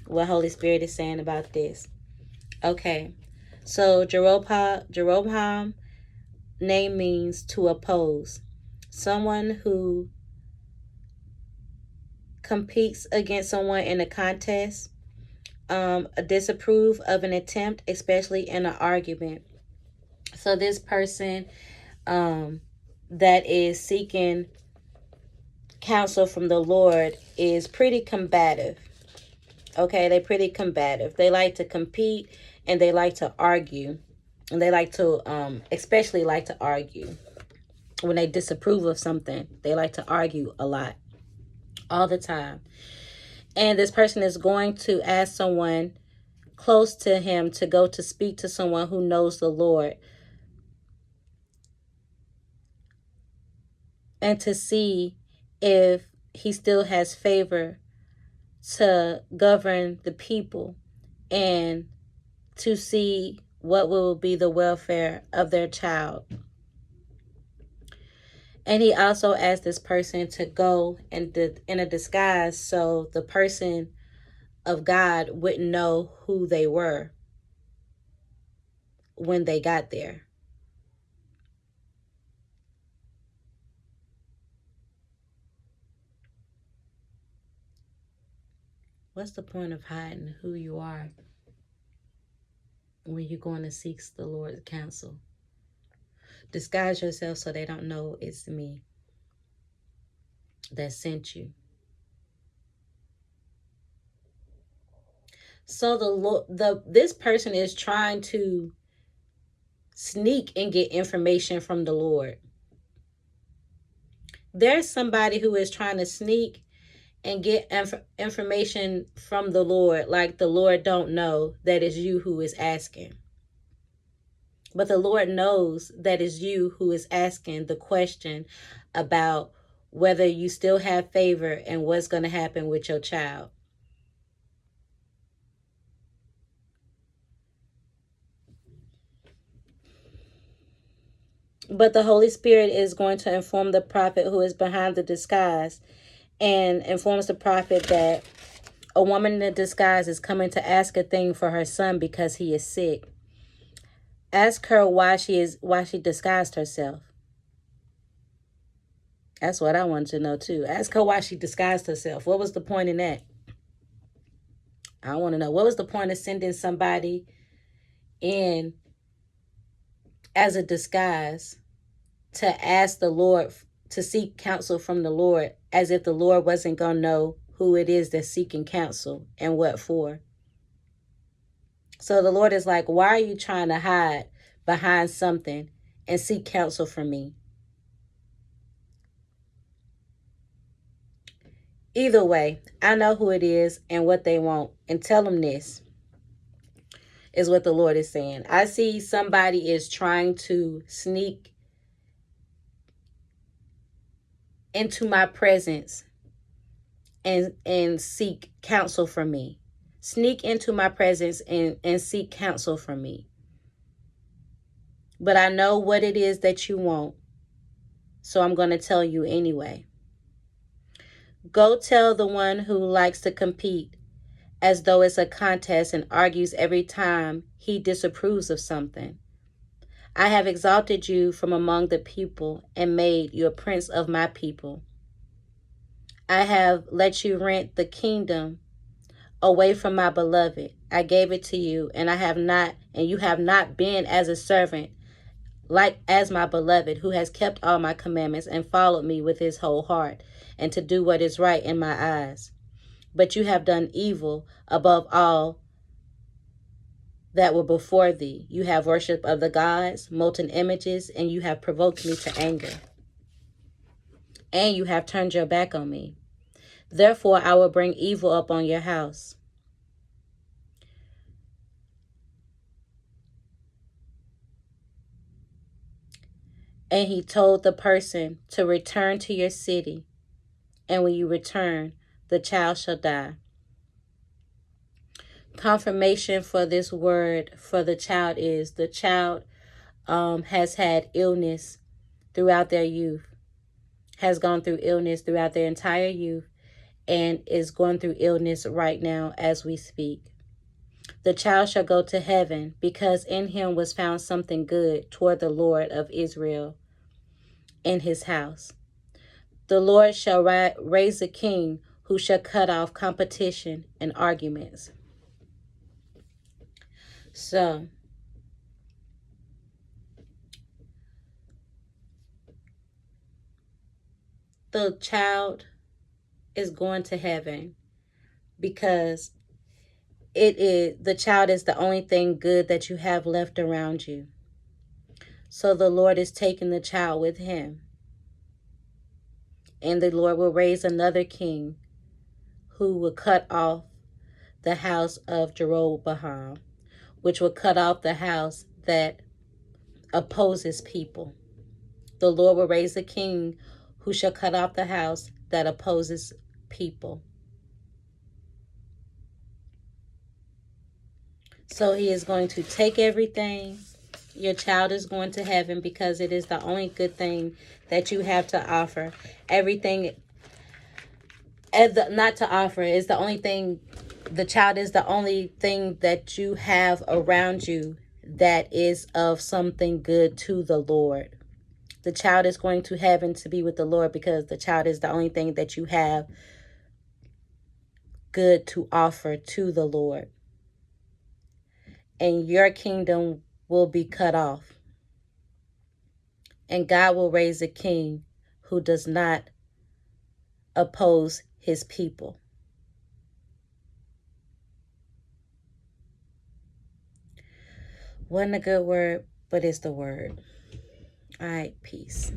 what Holy Spirit is saying about this. Okay, so Jeroboam name means to oppose. Someone who competes against someone in a contest, disapprove of an attempt, especially in an argument. So this person that is seeking counsel from the Lord is pretty combative. Okay, they're pretty combative. They like to compete and they like to argue. And they like to, especially like to argue. When they disapprove of something, they like to argue a lot, all the time. And this person is going to ask someone close to him to go to speak to someone who knows the Lord and to see if he still has favor to govern the people and to see what will be the welfare of their child. And he also asked this person to go in a disguise so the person of God wouldn't know who they were when they got there. What's the point of hiding who you are when you're going to seek the Lord's counsel? Disguise yourself so they don't know it's me that sent you. So this person is trying to sneak and get information from the Lord. There's somebody who is trying to sneak and get information from the Lord, like the Lord don't know that it's you who is asking. But the Lord knows that it's you who is asking the question about whether you still have favor and what's going to happen with your child. But the Holy Spirit is going to inform the prophet who is behind the disguise and informs the prophet that a woman in a disguise is coming to ask a thing for her son because he is sick. Ask her why she disguised herself. That's what I wanted to know too. Ask her why she disguised herself. What was the point in that? I want to know, what was the point of sending somebody in as a disguise to ask the Lord, to seek counsel from the Lord, as if the Lord wasn't going to know who it is that's seeking counsel and what for? So the Lord is like, why are you trying to hide behind something and seek counsel from me? Either way, I know who it is and what they want, and tell them this is what the Lord is saying. I see somebody is trying to sneak into my presence and seek counsel from me. Sneak into my presence and seek counsel from me. But I know what it is that you want, so I'm going to tell you anyway. Go tell the one who likes to compete as though it's a contest and argues every time he disapproves of something. I have exalted you from among the people and made you a prince of my people. I have let you rent the kingdom away from my beloved. I gave it to you, and you have not been as a servant, like as my beloved, who has kept all my commandments and followed me with his whole heart, and to do what is right in my eyes. But you have done evil above all that were before thee. You have worshipped of the gods, molten images, and you have provoked me to anger. And you have turned your back on me. Therefore, I will bring evil upon your house. And he told the person to return to your city. And when you return, the child shall die. Confirmation for this word for the child is the child has had illness throughout their youth, has gone through illness throughout their entire youth, and is going through illness right now as we speak. The child shall go to heaven, because in him was found something good toward the Lord of Israel in his house. The Lord shall raise a king who shall cut off competition and arguments. So, the child is going to heaven because the child is the only thing good that you have left around you. So the Lord is taking the child with him. And the Lord will raise another king who will cut off the house of Jeroboam, which will cut off the house that opposes people. The Lord will raise a king who shall cut off the house that opposes people. So he is going to take everything. Your child is going to heaven because it is the only good thing that you have to offer. Everything, not to offer, is the only thing. The child is the only thing that you have around you that is of something good to the Lord. The child is going to heaven to be with the Lord because the child is the only thing that you have good to offer to the Lord. And your kingdom will be cut off. And God will raise a king who does not oppose his people. Wasn't a good word, but it's the word. All right, peace.